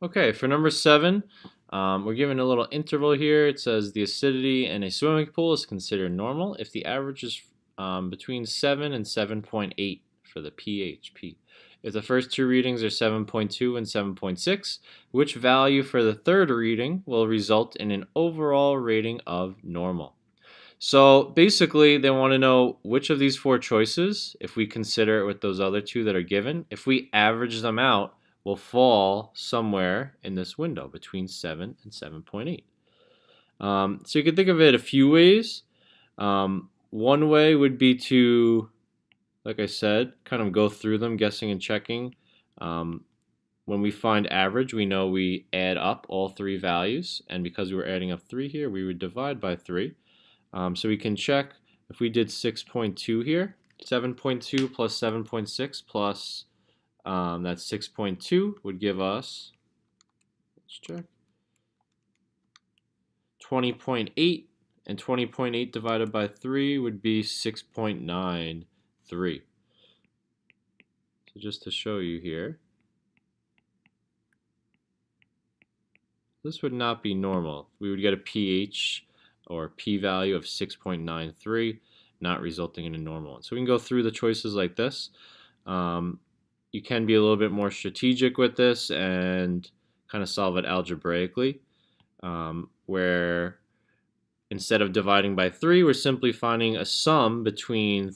Okay, for number 7, we're given a little interval here. It says the acidity in a swimming pool is considered normal if the average is between 7 and 7.8 for the pH. If the first two readings are 7.2 and 7.6, which value for the third reading will result in an overall rating of normal? So basically, they want to know which of these four choices, if we consider it with those other two that are given, if we average them out, will fall somewhere in this window between 7 and 7.8. So you can think of it a few ways. One way would be to, like I said, kind of go through them, guessing and checking. When we find average, we know we add up all three values, and because we were adding up 3 here, we would divide by 3. So we can check if we did 6.2 here, 7.2 plus 7.6 plus that's 6.2 would give us, let's check, 20.8, and 20.8 divided by 3 would be 6.93. So just to show you here, this would not be normal. We would get a pH or p-value of 6.93, not resulting in a normal one. So we can go through the choices like this. You can be a little bit more strategic with this and kind of solve it algebraically, where instead of dividing by 3, we're simply finding a sum between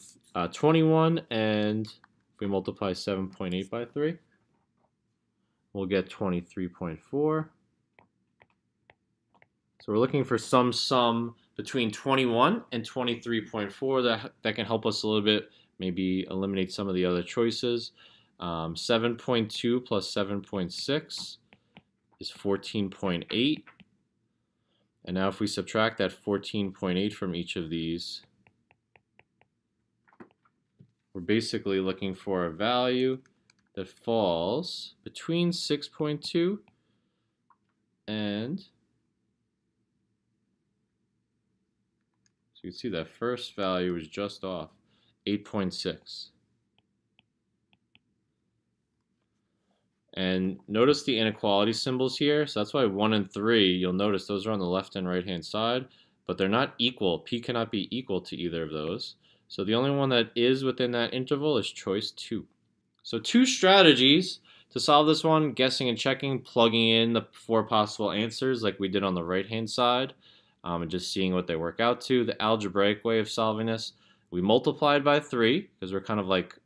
21 and, if we multiply 7.8 by 3, we'll get 23.4. So we're looking for some sum between 21 and 23.4 that can help us a little bit, maybe eliminate some of the other choices. 7.2 plus 7.6 is 14.8. And now if we subtract that 14.8 from each of these, we're basically looking for a value that falls between 6.2 and, so you can see that first value is just off, 8.6. And notice the inequality symbols here. So that's why 1 and 3, you'll notice those are on the left and right hand side, but they're not equal. P cannot be equal to either of those. So the only one that is within that interval is choice 2. So 2 strategies to solve this one: guessing and checking, plugging in the 4 possible answers like we did on the right hand side, and just seeing what they work out to. The algebraic way of solving this, we multiplied by 3 because we're kind of like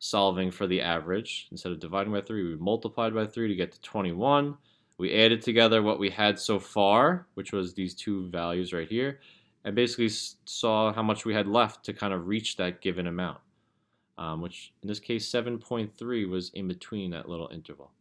solving for the average. Instead of dividing by 3, we multiplied by 3 to get to 21. We added together what we had so far, which was these 2 values right here, and basically saw how much we had left to kind of reach that given amount, which in this case 7.3 was in between that little interval.